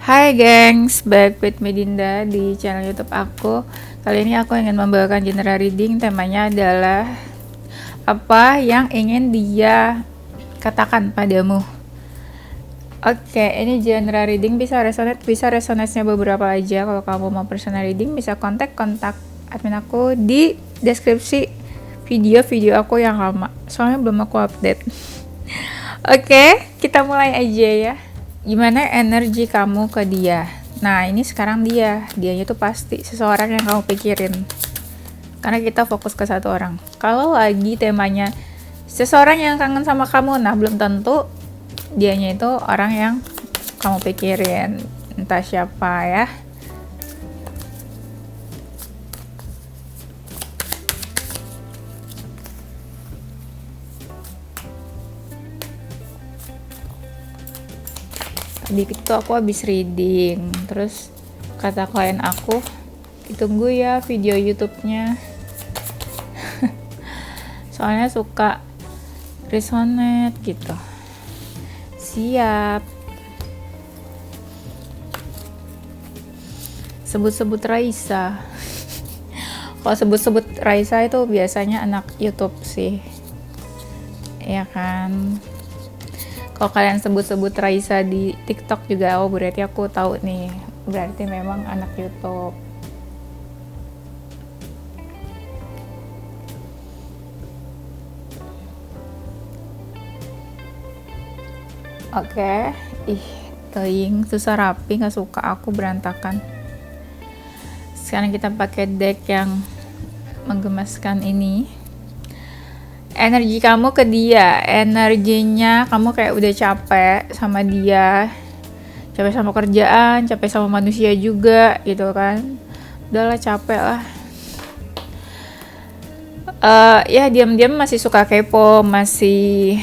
Hai gengs, back with Medinda di channel YouTube aku. Kali ini aku ingin membawakan general reading. Temanya adalah apa yang ingin dia katakan padamu. Oke, ini general reading bisa resonate-nya beberapa aja. Kalau kamu mau personal reading bisa kontak admin aku di deskripsi video aku yang lama. Soalnya belum aku update. Oke, kita mulai aja ya. Gimana energi kamu ke dia? Nah, ini sekarang dianya tuh pasti seseorang yang kamu pikirin. Karena kita fokus ke satu orang. Kalau lagi temanya seseorang yang kangen sama kamu, nah belum tentu dianya itu orang yang kamu pikirin. Entah siapa ya. Tadi itu aku habis reading, terus kata klien aku, ditunggu ya video YouTube-nya. Soalnya suka resonate gitu. Siap. Sebut-sebut Raisa. Kalau sebut-sebut Raisa itu biasanya anak YouTube sih. Ya kan? Kalau kalian sebut-sebut Raisa di TikTok juga, oh berarti aku tahu nih. Berarti memang anak YouTube. Oke. Teing susah rapi, nggak suka aku berantakan. Sekarang kita pakai deck yang menggemaskan ini. Energi kamu ke dia, energinya kamu kayak udah capek sama dia, capek sama kerjaan, capek sama manusia juga gitu kan. Udahlah, capek lah. Ya diam-diam masih suka kepo, masih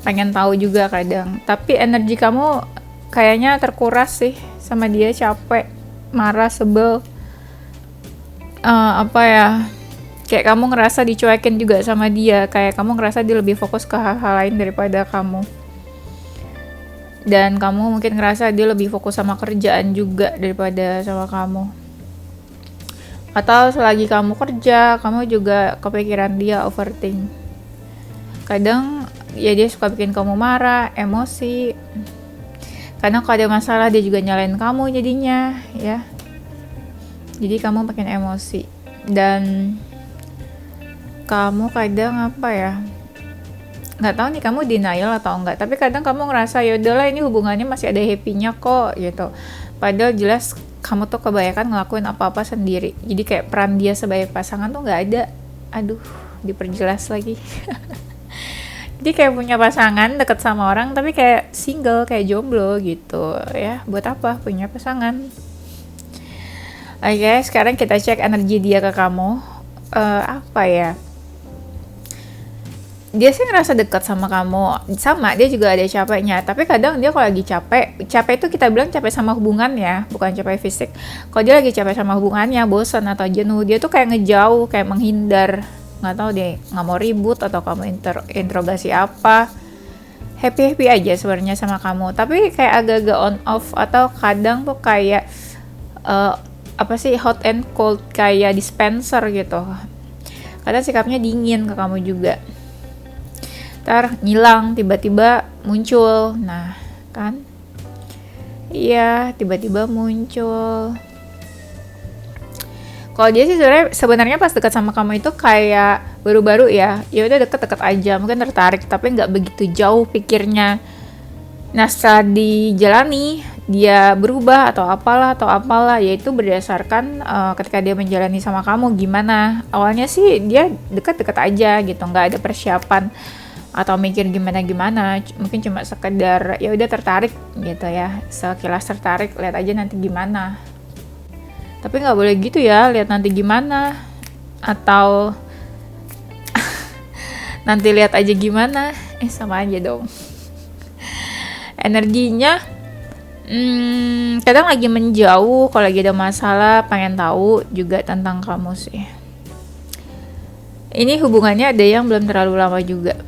pengen tahu juga kadang. Tapi energi kamu kayaknya terkuras sih sama dia, capek, marah, sebel. Apa ya? Kayak kamu ngerasa dicuekin juga sama dia, kayak kamu ngerasa dia lebih fokus ke hal-hal lain daripada kamu. Dan kamu mungkin ngerasa dia lebih fokus sama kerjaan juga daripada sama kamu. Atau selagi kamu kerja, kamu juga kepikiran dia, overthink. Kadang ya dia suka bikin kamu marah, emosi. Kadang kalau ada masalah dia juga nyalain kamu jadinya, ya. Jadi kamu makin emosi. Dan kamu kadang apa ya, nggak tahu nih kamu denial atau enggak, tapi kadang kamu ngerasa ya udahlah ini hubungannya masih ada happy-nya kok gitu, padahal jelas kamu tuh kebanyakan ngelakuin apa-apa sendiri. Jadi kayak peran dia sebagai pasangan tuh nggak ada. Aduh, diperjelas lagi. Jadi kayak punya pasangan, deket sama orang, tapi kayak single, kayak jomblo gitu ya. Buat apa punya pasangan? Oke, sekarang kita cek energi dia ke kamu. Apa ya, dia sih ngerasa dekat sama kamu, sama dia juga ada capeknya, tapi kadang dia kalau lagi capek itu kita bilang capek sama hubungannya, bukan capek fisik. Kalau dia lagi capek sama hubungannya, bosan atau jenuh, dia tuh kayak ngejauh, kayak menghindar, nggak tahu deh, nggak mau ribut atau kamu interogasi apa, happy aja sebenarnya sama kamu, tapi kayak agak-agak on off, atau kadang tuh kayak apa sih, hot and cold, kayak dispenser gitu. Kadang sikapnya dingin ke kamu juga. Ntar ngilang, tiba-tiba muncul. Nah, kan? Iya, tiba-tiba muncul. Kalau dia sih sebenarnya pas dekat sama kamu itu kayak baru-baru ya. Ya udah deket-deket aja, mungkin tertarik, tapi nggak begitu jauh pikirnya. Nah, setelah dijalani, dia berubah atau apalah, yaitu berdasarkan ketika dia menjalani sama kamu gimana. Awalnya sih dia deket-deket aja gitu, nggak ada persiapan atau mikir gimana, mungkin cuma sekedar ya udah tertarik gitu ya, sekilas tertarik, lihat aja nanti gimana. Tapi nggak boleh gitu ya, lihat nanti gimana, atau nanti lihat aja gimana, sama aja dong. Energinya kadang lagi menjauh, kalau lagi ada masalah pengen tahu juga tentang kamu sih. Ini hubungannya ada yang belum terlalu lama juga,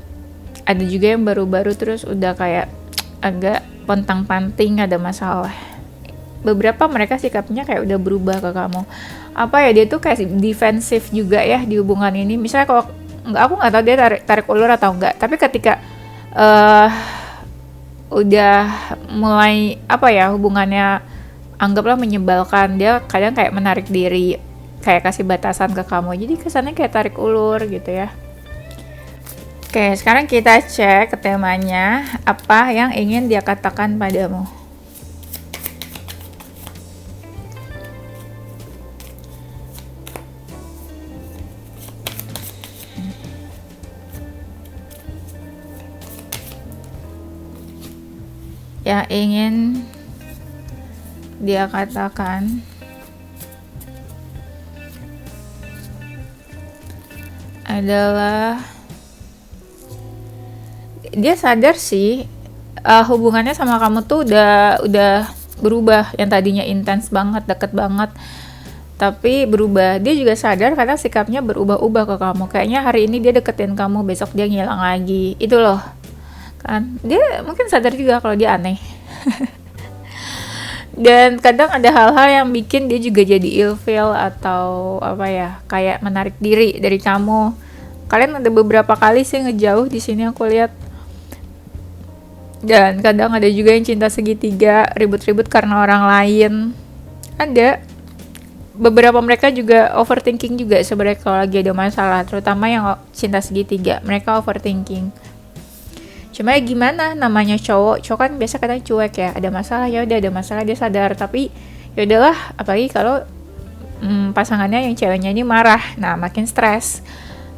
ada juga yang baru-baru terus udah kayak agak pontang-panting, ada masalah. beberapa mereka sikapnya kayak udah berubah ke kamu. Apa ya, dia tuh kayak defensif juga ya di hubungan ini. Misalnya kalau aku nggak tahu dia tarik ulur atau enggak, tapi ketika eh udah mulai apa ya, hubungannya anggaplah menyebalkan, dia kadang kayak menarik diri, kayak kasih batasan ke kamu, jadi kesannya kayak tarik ulur gitu ya. Oke, sekarang kita cek ke temanya, apa yang ingin dia katakan padamu. Yang ingin dia katakan adalah dia sadar sih hubungannya sama kamu tuh udah berubah. Yang tadinya intens banget, deket banget, tapi berubah. Dia juga sadar karena sikapnya berubah-ubah ke kamu. Kayaknya hari ini dia deketin kamu, besok dia ngilang lagi. Itu loh. Kan dia mungkin sadar juga kalau dia aneh. Dan kadang ada hal-hal yang bikin dia juga jadi ilfeel atau apa ya, kayak menarik diri dari kamu. Kalian ada beberapa kali sih ngejauh di sini aku lihat. Dan kadang ada juga yang cinta segitiga, ribut-ribut karena orang lain. Ada beberapa mereka juga overthinking juga sebenarnya kalau lagi ada masalah, terutama yang cinta segitiga, mereka overthinking. Cuma ya gimana, namanya cowok kan biasa kadang cuek ya, ada masalah ya udah, ada masalah dia sadar, tapi ya udahlah, apalagi kalau pasangannya yang ceweknya ini marah, nah makin stres,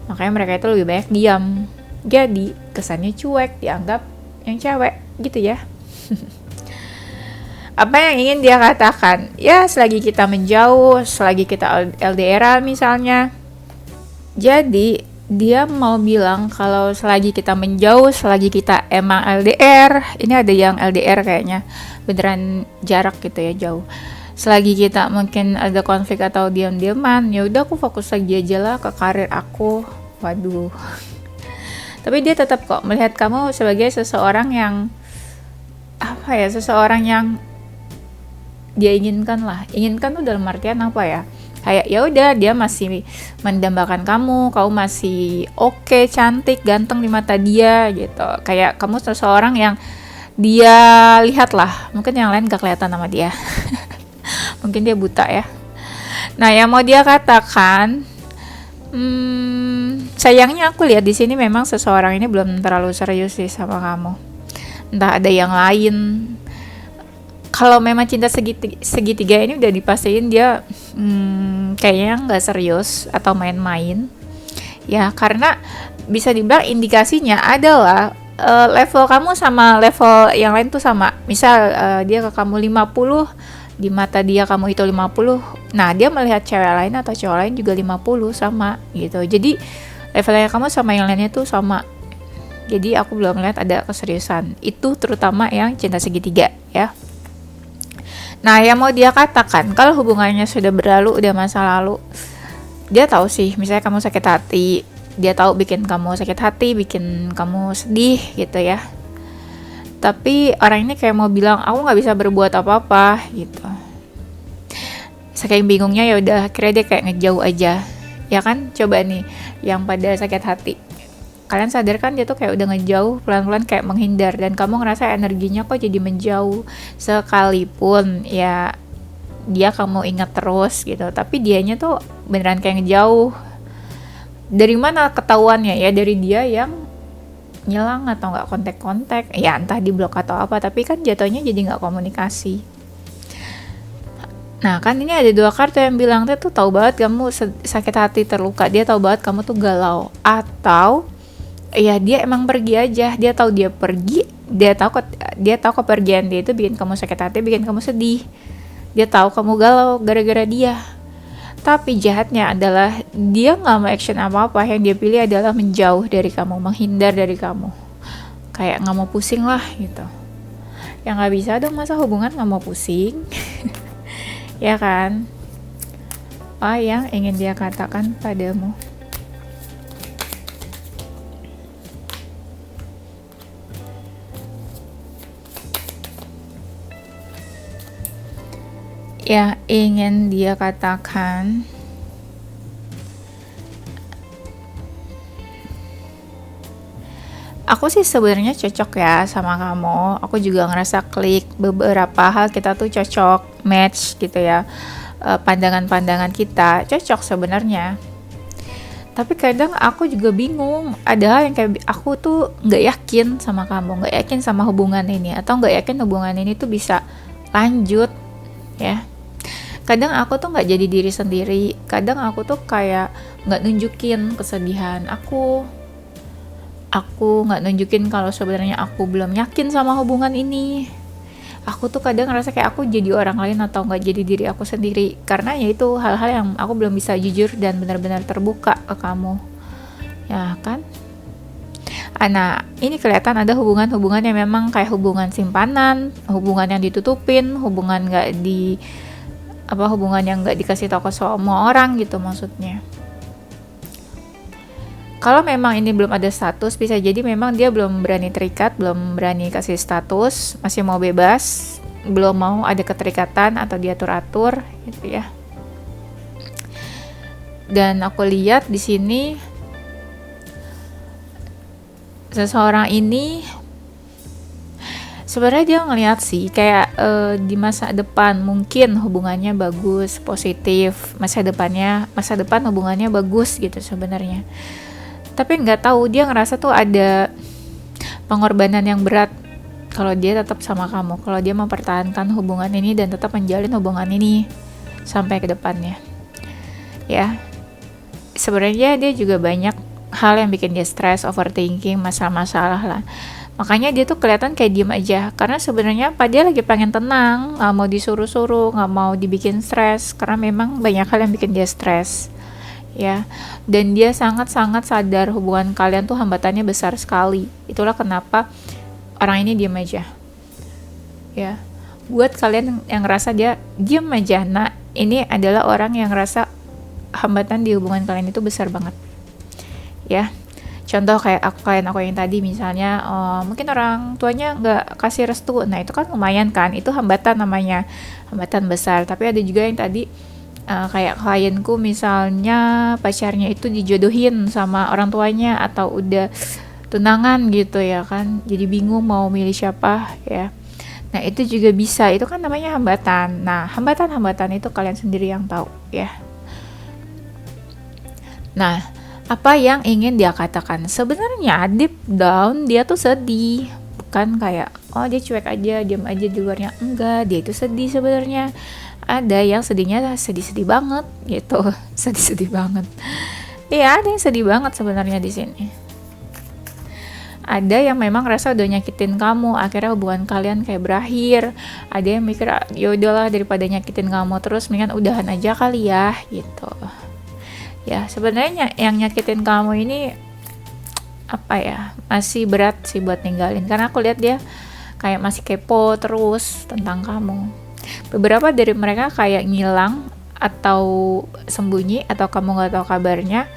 makanya mereka itu lebih banyak diam, jadi kesannya cuek, dianggap yang cewek gitu ya. Apa yang ingin dia katakan? Ya selagi kita menjauh, selagi kita LDR misalnya, jadi dia mau bilang kalau selagi kita menjauh, selagi kita emang LDR, ini ada yang LDR kayaknya beneran jarak gitu ya, jauh. Selagi kita mungkin ada konflik atau diam-diaman, ya udah aku fokus lagi aja lah ke karir aku. Waduh. Tapi dia tetap kok melihat kamu sebagai seseorang yang apa ya, seseorang yang dia inginkan lah. Inginkan tuh dalam artian apa ya? Kayak ya udah, dia masih mendambakan kamu masih oke, cantik, ganteng di mata dia gitu. Kayak kamu seseorang yang dia lihat lah, mungkin yang lain gak kelihatan sama dia. Mungkin dia buta ya. Nah, yang mau dia katakan, sayangnya aku lihat di sini memang seseorang ini belum terlalu serius sih sama kamu. Entah ada yang lain. Kalau memang cinta segitiga ini udah dipastiin dia kayaknya nggak serius atau main-main ya, karena bisa dibilang indikasinya adalah level kamu sama level yang lain tuh sama. Misal dia ke kamu 50, di mata dia kamu itu 50, nah dia melihat cewek lain atau cowok lain juga 50 sama gitu. Jadi levelnya kamu sama yang lainnya tuh sama. Jadi aku belum lihat ada keseriusan itu, terutama yang cinta segitiga ya. Nah, yang mau dia katakan, kalau hubungannya sudah berlalu, udah masa lalu, dia tahu sih, misalnya kamu sakit hati, dia tahu bikin kamu sakit hati, bikin kamu sedih gitu ya. Tapi orang ini kayak mau bilang, aku nggak bisa berbuat apa-apa gitu. Saking bingungnya ya udah, akhirnya dia kayak ngejauh aja, ya kan? Coba nih, yang pada sakit hati, kalian sadar kan dia tuh kayak udah ngejauh, pelan-pelan kayak menghindar, dan kamu ngerasa energinya kok jadi menjauh, sekalipun ya dia kamu ingat terus gitu, tapi dianya tuh beneran kayak ngejauh. Dari mana ketahuannya? Ya dari dia yang ngilang atau nggak kontak-kontak, ya entah di blok atau apa, tapi kan jatuhnya jadi nggak komunikasi. Nah kan ini ada dua kartu yang bilang dia tuh tahu banget kamu sakit hati, terluka, dia tahu banget kamu tuh galau, atau ya dia emang pergi aja, dia tahu dia pergi, dia tahu kepergian dia itu bikin kamu sakit hati, bikin kamu sedih, dia tahu kamu galau gara-gara dia. Tapi jahatnya adalah dia nggak mau action apa-apa, yang dia pilih adalah menjauh dari kamu, menghindar dari kamu, kayak nggak mau pusing lah gitu. Ya nggak bisa dong, masa hubungan nggak mau pusing. Ya kan? Apa yang ingin dia katakan padamu? yang ingin dia katakan. Aku sih sebenarnya cocok ya sama kamu. Aku juga ngerasa klik beberapa hal, kita tuh cocok, match gitu ya. Pandangan-pandangan kita cocok sebenarnya. Tapi kadang aku juga bingung. Ada hal yang kayak aku tuh nggak yakin sama kamu, nggak yakin sama hubungan ini, atau nggak yakin hubungan ini tuh bisa lanjut ya. Kadang aku tuh nggak jadi diri sendiri. Kadang aku tuh kayak nggak nunjukin kesedihan aku nggak nunjukin kalau sebenarnya aku belum yakin sama hubungan ini. Aku tuh kadang ngerasa kayak aku jadi orang lain atau nggak jadi diri aku sendiri, karena ya itu hal-hal yang aku belum bisa jujur dan benar-benar terbuka ke kamu, ya kan? Nah, ini kelihatan ada hubungan-hubungan yang memang kayak hubungan simpanan, hubungan yang ditutupin, hubungan yang nggak dikasih tahu ke semua orang gitu maksudnya. Kalau memang ini belum ada status, bisa jadi memang dia belum berani terikat, belum berani kasih status, masih mau bebas, belum mau ada keterikatan atau diatur-atur gitu ya. Dan aku lihat di sini seseorang ini sebenarnya dia ngelihat sih kayak di masa depan mungkin hubungannya bagus, positif, masa depan hubungannya bagus gitu sebenarnya. Tapi nggak tahu, dia ngerasa tuh ada pengorbanan yang berat kalau dia tetap sama kamu, kalau dia mempertahankan hubungan ini dan tetap menjalin hubungan ini sampai ke depannya ya. Sebenarnya dia juga banyak hal yang bikin dia stres, overthinking, masalah-masalah lah. Makanya dia tuh kelihatan kayak diem aja, karena sebenarnya dia lagi pengen tenang, nggak mau disuruh-suruh, nggak mau dibikin stres, karena memang banyak hal yang bikin dia stres ya. Dan dia sangat-sangat sadar hubungan kalian tuh hambatannya besar sekali. Itulah kenapa orang ini diam aja ya. Buat kalian yang ngerasa dia diam aja, nah ini adalah orang yang ngerasa hambatan di hubungan kalian itu besar banget ya. Contoh kayak klien aku yang tadi misalnya, mungkin orang tuanya nggak kasih restu, nah itu kan lumayan kan, itu hambatan namanya, hambatan besar. Tapi ada juga yang tadi kayak klienku misalnya pacarnya itu dijodohin sama orang tuanya atau udah tunangan gitu ya kan, jadi bingung mau milih siapa ya. Nah itu juga bisa, itu kan namanya hambatan. Nah hambatan-hambatan itu kalian sendiri yang tahu ya. Nah apa yang ingin dia katakan? Sebenarnya deep down dia tuh sedih, bukan kayak oh dia cuek aja, diam aja di luarnya. Enggak, dia itu sedih sebenarnya. Ada yang sedihnya sedih-sedih banget gitu, sedih-sedih banget. Iya, ada yang sedih banget sebenarnya di sini. Ada yang memang rasa udah nyakitin kamu, akhirnya hubungan kalian kayak berakhir. Ada yang mikir ya udahlah, daripada nyakitin kamu terus mendingan udahan aja kali ya gitu. Ya, sebenarnya yang nyakitin kamu ini apa ya? Masih berat sih buat ninggalin, karena aku lihat dia kayak masih kepo terus tentang kamu. Beberapa dari mereka kayak ngilang atau sembunyi atau kamu nggak tahu kabarnya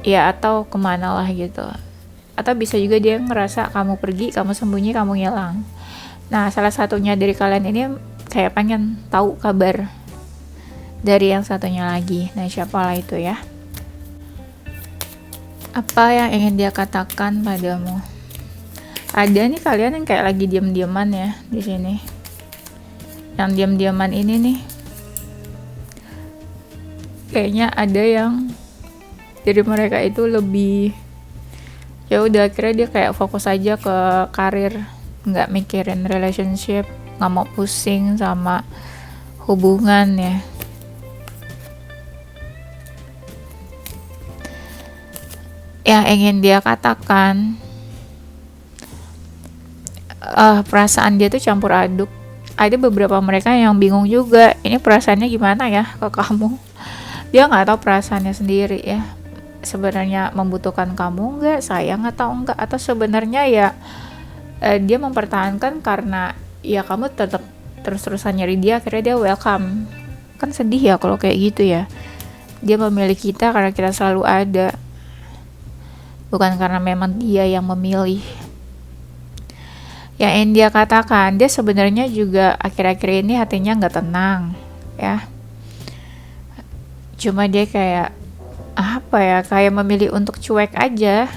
ya, atau kemana lah gitu. Atau bisa juga dia ngerasa kamu pergi, kamu sembunyi, kamu ngilang. Nah salah satunya dari kalian ini kayak pengen tahu kabar dari yang satunya lagi. Nah siapalah itu ya. Apa yang ingin dia katakan padamu? Ada nih kalian yang kayak lagi diam-diaman ya di sini. Yang diam-diaman ini nih kayaknya ada yang dari mereka itu lebih ya udah, akhirnya dia kayak fokus aja ke karir, nggak mikirin relationship, nggak mau pusing sama hubungan ya. Yang ingin dia katakan, perasaan dia tuh campur aduk. Ada beberapa mereka yang bingung juga, ini perasaannya gimana ya ke kamu. Dia nggak tahu perasaannya sendiri ya. Sebenarnya membutuhkan kamu nggak, sayang atau enggak, atau sebenarnya ya dia mempertahankan karena ya kamu tetap terus-terusan nyari dia, akhirnya dia welcome. Kan sedih ya kalau kayak gitu ya. Dia memilih kita karena kita selalu ada, bukan karena memang dia yang memilih Yang ingin dia katakan, dia sebenarnya juga akhir-akhir ini hatinya nggak tenang, ya. Cuma dia kayak apa ya, kayak memilih untuk cuek aja.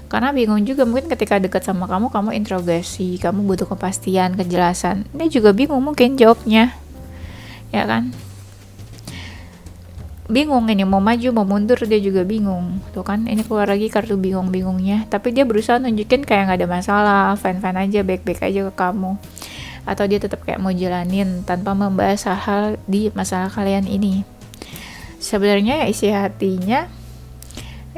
Karena bingung juga, mungkin ketika dekat sama kamu interogasi, kamu butuh kepastian, kejelasan. Dia juga bingung mungkin jawabnya, ya kan? Bingung ini mau maju mau mundur, dia juga bingung tuh kan. Ini keluar lagi kartu bingung-bingungnya, tapi dia berusaha nunjukin kayak nggak ada masalah, fine-fine aja, baik-baik aja ke kamu, atau dia tetap kayak mau jalanin tanpa membahas hal-hal di masalah kalian ini. Sebenarnya ya isi hatinya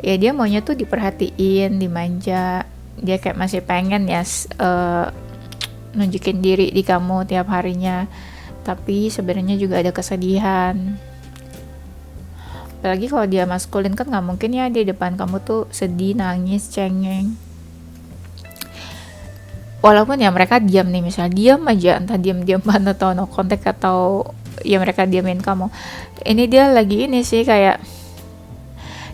ya dia maunya tuh diperhatiin, dimanja. Dia kayak masih pengen ya nunjukin diri di kamu tiap harinya, tapi sebenarnya juga ada kesedihan. Apalagi kalau dia maskulin kan nggak mungkin ya di depan kamu tuh sedih, nangis, cengeng. Walaupun ya mereka diam nih, misalnya diam aja, entah diam-diam banget atau no contact atau ya mereka diamin kamu. Ini dia lagi ini sih kayak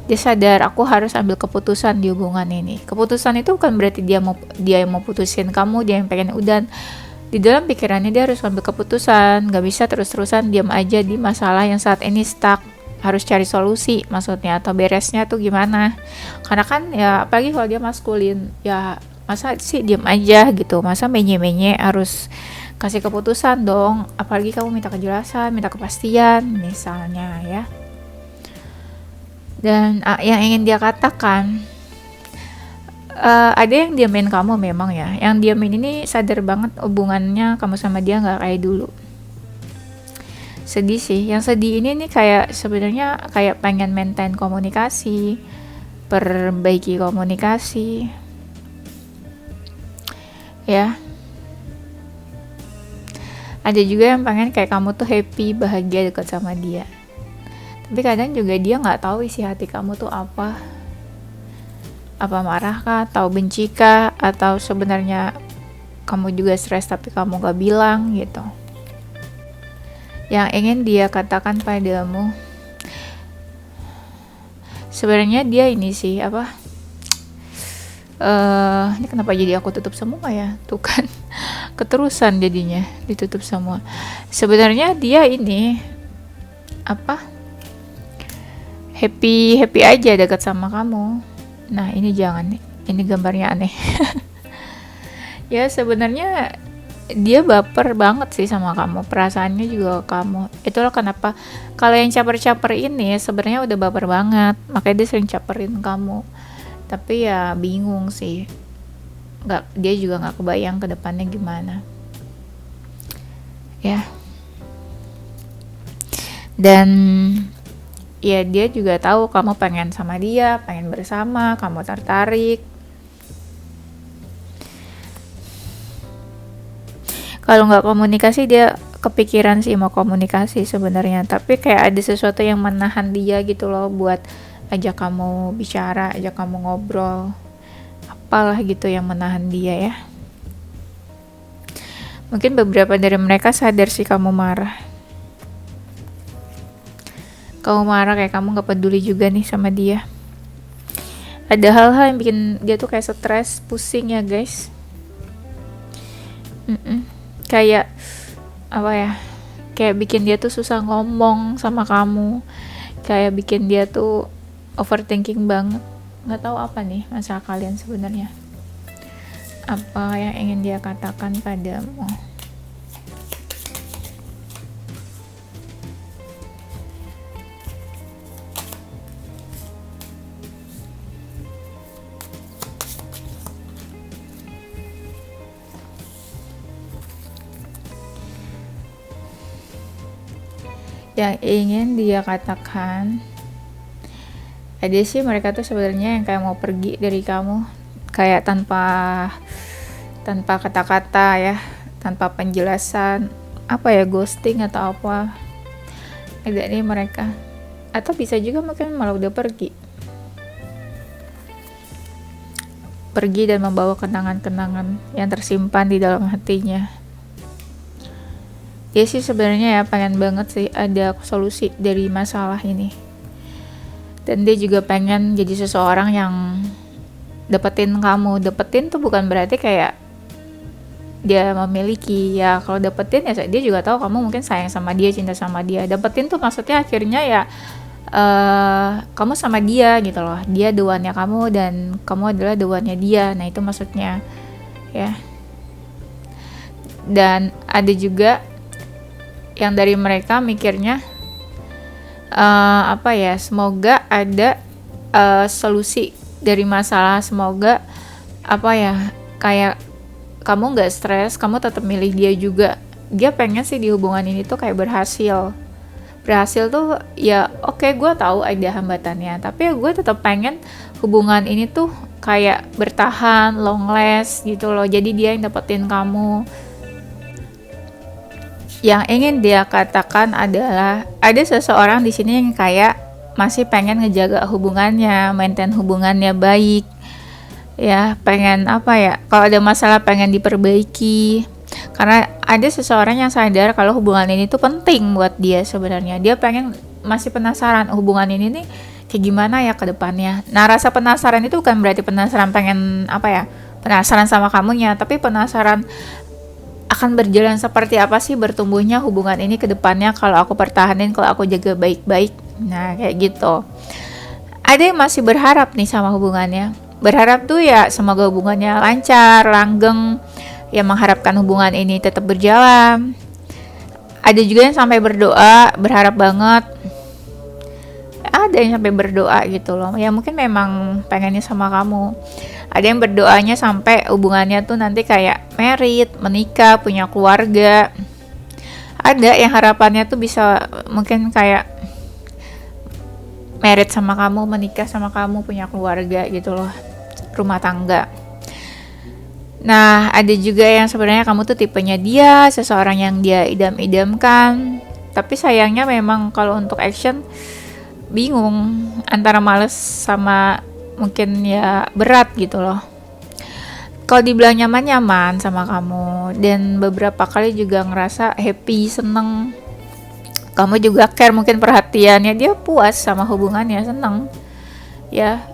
dia sadar aku harus ambil keputusan di hubungan ini. Keputusan itu bukan berarti dia yang mau putusin kamu, dia yang pengen udah. Di dalam pikirannya dia harus ambil keputusan, nggak bisa terus-terusan diam aja di masalah yang saat ini stuck. Harus cari solusi maksudnya, atau beresnya tuh gimana. Karena kan ya apalagi kalau dia maskulin, ya masa sih diam aja gitu, masa menye-menye, harus kasih keputusan dong. Apalagi kamu minta kejelasan, minta kepastian misalnya ya. Dan yang ingin dia katakan, ada yang diamin kamu memang ya, yang diamin ini sadar banget hubungannya kamu sama dia nggak kayak dulu. Sedih sih, yang sedih ini nih kayak sebenarnya kayak pengen maintain komunikasi, perbaiki komunikasi, ya. Ada juga yang pengen kayak kamu tuh happy, bahagia dekat sama dia. Tapi kadang juga dia nggak tahu isi hati kamu tuh apa marah kah, atau benci kah, atau sebenarnya kamu juga stres tapi kamu gak bilang gitu. Yang ingin dia katakan padamu, sebenarnya dia ini sih ini kenapa jadi aku tutup semua ya, tuh kan keterusan jadinya ditutup semua. Sebenarnya dia ini happy aja dekat sama kamu. Nah ini jangan, ini gambarnya aneh. Ya sebenarnya dia baper banget sih sama kamu, perasaannya juga ke kamu. Itulah kenapa kalau yang caper-caper ini sebenarnya udah baper banget, makanya dia sering caperin kamu. Tapi ya bingung sih, dia juga nggak kebayang ke depannya gimana ya. Dan ya dia juga tahu kamu pengen sama dia, pengen bersama, kamu tertarik. Kalau nggak komunikasi, dia kepikiran sih mau komunikasi sebenarnya, tapi kayak ada sesuatu yang menahan dia gitu loh buat ajak kamu bicara, ajak kamu ngobrol, apalah gitu yang menahan dia ya. Mungkin beberapa dari mereka sadar sih kamu marah kayak kamu nggak peduli juga nih sama dia. Ada hal-hal yang bikin dia tuh kayak stres, pusing ya guys. Kayak kayak bikin dia tuh susah ngomong sama kamu, kayak bikin dia tuh overthinking banget. Nggak tahu apa nih masalah kalian sebenarnya, apa yang ingin dia katakan padamu. Yang ingin dia katakan, ada sih mereka tuh sebenarnya yang kayak mau pergi dari kamu, kayak tanpa kata-kata ya, tanpa penjelasan, ghosting atau apa. Ada nih mereka, atau bisa juga mungkin malah udah pergi dan membawa kenangan-kenangan yang tersimpan di dalam hatinya. Dia sih sebenarnya ya pengen banget sih ada solusi dari masalah ini, dan dia juga pengen jadi seseorang yang dapetin kamu. Dapetin tuh bukan berarti kayak dia memiliki. Ya kalau dapetin ya dia juga tahu kamu mungkin sayang sama dia, cinta sama dia. Dapetin tuh maksudnya akhirnya ya kamu sama dia gitu loh, dia the one-nya kamu dan kamu adalah the one-nya dia. Nah itu maksudnya ya. Dan ada juga yang dari mereka mikirnya semoga ada solusi dari masalah, semoga kayak kamu nggak stres, kamu tetap milih dia juga. Dia pengen sih di hubungan ini tuh kayak berhasil tuh ya. Oke, gue tahu ada hambatannya, tapi ya gue tetap pengen hubungan ini tuh kayak bertahan, long last gitu loh. Jadi dia yang dapetin kamu. Yang ingin dia katakan adalah ada seseorang di sini yang kayak masih pengen ngejaga hubungannya, maintain hubungannya baik. Ya, pengen kalau ada masalah pengen diperbaiki. Karena ada seseorang yang sadar kalau hubungan ini tuh penting buat dia sebenarnya. Dia masih penasaran hubungan ini nih kayak gimana ya ke depannya. Nah, rasa penasaran itu bukan berarti penasaran penasaran sama kamunya, tapi penasaran akan berjalan seperti apa sih bertumbuhnya hubungan ini ke depannya kalau aku pertahanin, kalau aku jaga baik-baik. Nah, kayak gitu. Ada yang masih berharap nih sama hubungannya. Berharap tuh ya semoga hubungannya lancar, langgeng, ya mengharapkan hubungan ini tetap berjalan. Ada juga yang sampai berdoa, berharap banget. Ada yang sampai berdoa gitu loh. Ya mungkin memang pengennya sama kamu. Ada yang berdoanya sampai hubungannya tuh nanti kayak married, menikah, punya keluarga. Ada yang harapannya tuh bisa mungkin kayak married sama kamu, menikah sama kamu, punya keluarga gitu loh, rumah tangga. Nah, ada juga yang sebenarnya kamu tuh tipenya dia, seseorang yang dia idam-idamkan. Tapi sayangnya memang kalau untuk action bingung antara males sama mungkin ya berat gitu loh. Kalau dibilang nyaman sama kamu dan beberapa kali juga ngerasa happy, seneng, kamu juga care, mungkin perhatiannya dia puas sama hubungannya, seneng ya,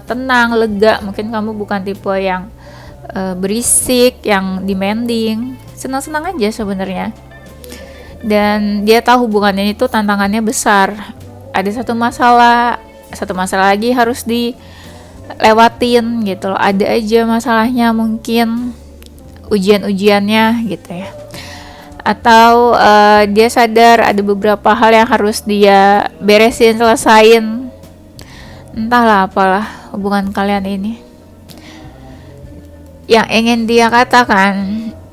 tenang, lega. Mungkin kamu bukan tipe yang berisik, yang demanding, senang-senang aja sebenarnya. Dan dia tahu hubungan ini tuh tantangannya besar. Ada satu masalah lagi harus dilewatin gitu loh. Ada aja masalahnya, mungkin ujian-ujiannya gitu ya. Atau dia sadar ada beberapa hal yang harus dia beresin, selesain. Entahlah apalah hubungan kalian ini. Yang ingin dia katakan,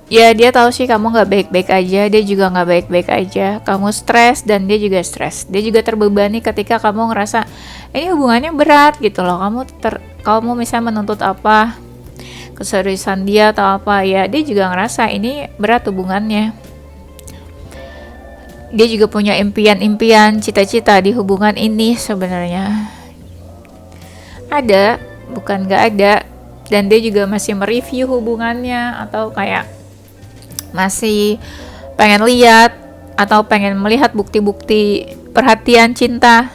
ya dia tahu sih kamu gak baik-baik aja, dia juga gak baik-baik aja. Kamu stres dan dia juga stres. Dia juga terbebani ketika kamu ngerasa ini hubungannya berat gitu loh. Kamu misalnya menuntut apa, keseriusan dia atau apa, ya dia juga ngerasa ini berat hubungannya. Dia juga punya impian-impian, cita-cita di hubungan ini sebenarnya. Ada, bukan gak ada. Dan dia juga masih mereview hubungannya, atau kayak masih pengen lihat atau pengen melihat bukti-bukti perhatian cinta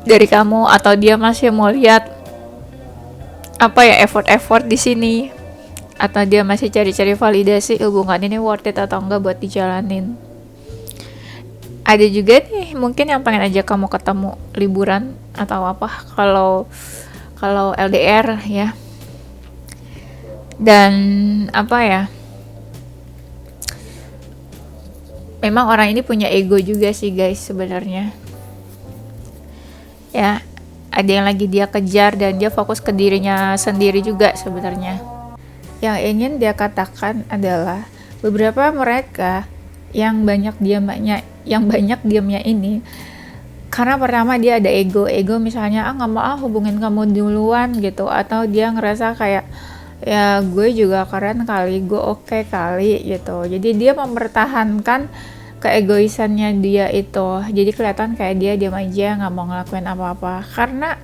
dari kamu, atau dia masih mau lihat effort-effort di sini, atau dia masih cari-cari validasi hubungan ini worth it atau enggak buat dijalanin. Ada juga nih mungkin yang pengen ajak kamu ketemu liburan atau apa kalau LDR ya. Dan memang orang ini punya ego juga sih guys sebenarnya. Ya, ada yang lagi dia kejar dan dia fokus ke dirinya sendiri juga sebenarnya. Yang ingin dia katakan adalah beberapa mereka yang banyak diamnya ini karena pertama dia ada ego misalnya nggak mau hubungin kamu duluan gitu, atau dia ngerasa kayak ya gue juga keren kali, gue oke kali gitu. Jadi dia mempertahankan keegoisannya dia itu, jadi kelihatan kayak dia diam aja nggak mau ngelakuin apa-apa karena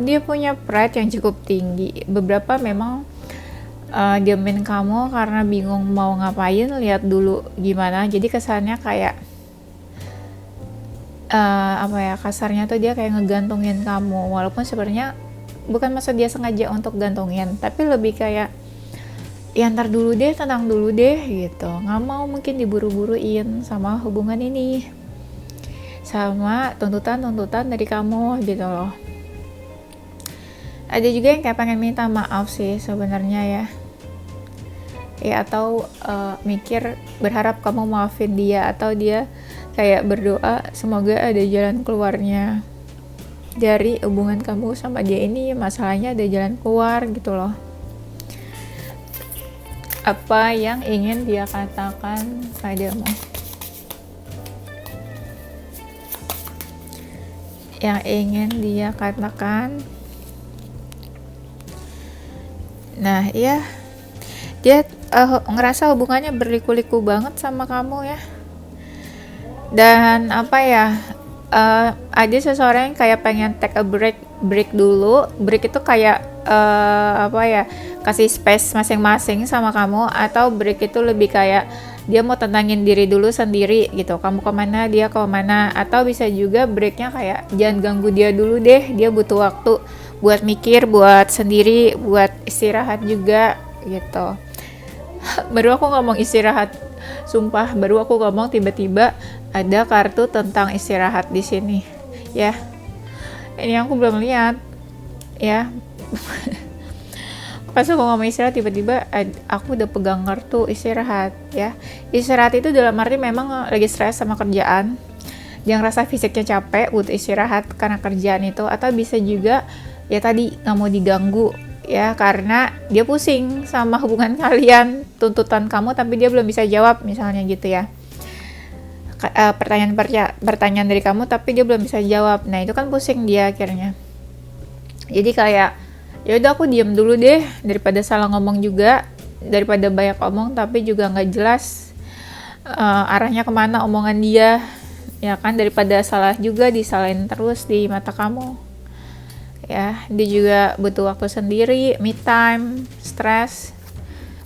dia punya pride yang cukup tinggi. Beberapa memang diamin kamu karena bingung mau ngapain, lihat dulu gimana. Jadi kesannya kayak kasarnya tuh dia kayak ngegantungin kamu, walaupun sebenarnya bukan maksud dia sengaja untuk gantungin, tapi lebih kayak ya ntar dulu deh, tenang dulu deh gitu, nggak mau mungkin diburu-buruin sama hubungan ini, sama tuntutan-tuntutan dari kamu gitu loh. Ada juga yang kayak pengen minta maaf sih sebenarnya ya atau mikir berharap kamu maafin dia, atau dia kayak berdoa semoga ada jalan keluarnya dari hubungan kamu sama dia ini, masalahnya ada jalan keluar gitu loh. Apa yang ingin dia katakan padamu? Yang ingin dia katakan, nah ya, dia ngerasa hubungannya berliku-liku banget sama kamu ya. Dan apa ya, ada seseorang yang kayak pengen take a break dulu. Break itu kayak apa ya, kasih space masing-masing sama kamu, atau break itu lebih kayak dia mau tenangin diri dulu sendiri gitu, kamu kemana dia kemana. Atau bisa juga breaknya kayak jangan ganggu dia dulu deh, dia butuh waktu buat mikir, buat sendiri, buat istirahat juga gitu. Baru aku ngomong istirahat, sumpah baru aku ngomong tiba-tiba ada kartu tentang istirahat di sini ya. Ini aku belum lihat ya. Pas aku ngomong istirahat, tiba-tiba aku udah pegang kartu istirahat ya. Istirahat itu dalam arti memang lagi stres sama kerjaan, yang rasa fisiknya capek, butuh istirahat karena kerjaan itu. Atau bisa juga ya tadi nggak mau diganggu ya, karena dia pusing sama hubungan kalian, tuntutan kamu tapi dia belum bisa jawab misalnya gitu ya. Pertanyaan dari kamu tapi dia belum bisa jawab, nah itu kan pusing dia akhirnya. Jadi kayak ya udah aku diem dulu deh, daripada salah ngomong juga, daripada banyak omong tapi juga nggak jelas arahnya kemana omongan dia ya kan, daripada salah juga disalahin terus di mata kamu ya. Dia juga butuh waktu sendiri, me time, stres,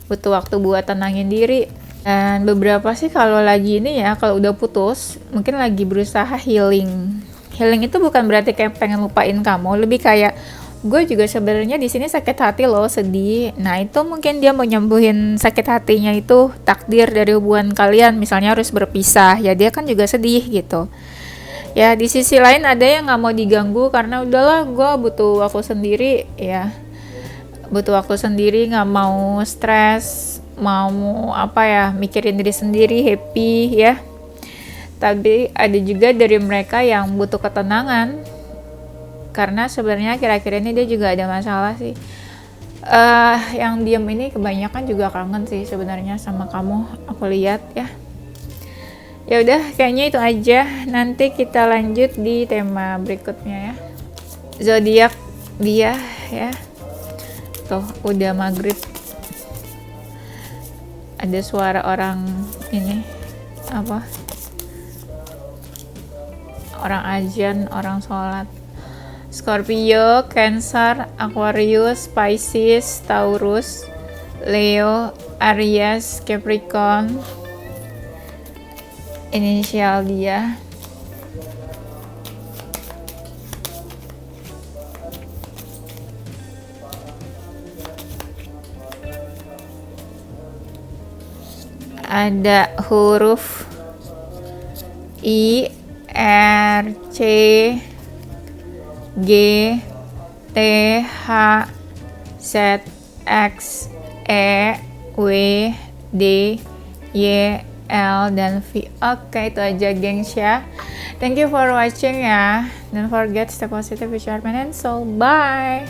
butuh waktu buat tenangin diri. Dan beberapa sih kalau lagi ini ya, kalau udah putus mungkin lagi berusaha healing itu bukan berarti kayak pengen lupain kamu, lebih kayak gue juga sebenarnya di sini sakit hati loh, sedih. Nah itu mungkin dia mau nyembuhin sakit hatinya, itu takdir dari hubungan kalian misalnya harus berpisah ya, dia kan juga sedih gitu ya. Di sisi lain ada yang nggak mau diganggu karena udahlah gue butuh waktu sendiri ya, butuh waktu sendiri, nggak mau stres, mau apa ya, mikirin diri sendiri, happy ya. Tapi ada juga dari mereka yang butuh ketenangan, karena sebenarnya akhir-akhir ini dia juga ada masalah sih. Yang diam ini kebanyakan juga kangen sih sebenarnya sama kamu, aku lihat ya. Ya udah, kayaknya itu aja. Nanti kita lanjut di tema berikutnya ya. Zodiak dia ya. Tuh udah maghrib. Ada suara orang ini apa? Orang azan, orang sholat. Scorpio, Cancer, Aquarius, Pisces, Taurus, Leo, Aries, Capricorn. Inisial dia ada huruf I, R, C, G, T, H, Z, X, E, W, D, Y, L, dan V. Oke, itu aja gengs ya. Thank you for watching ya. Don't forget stay positive with your mind and soul. Bye.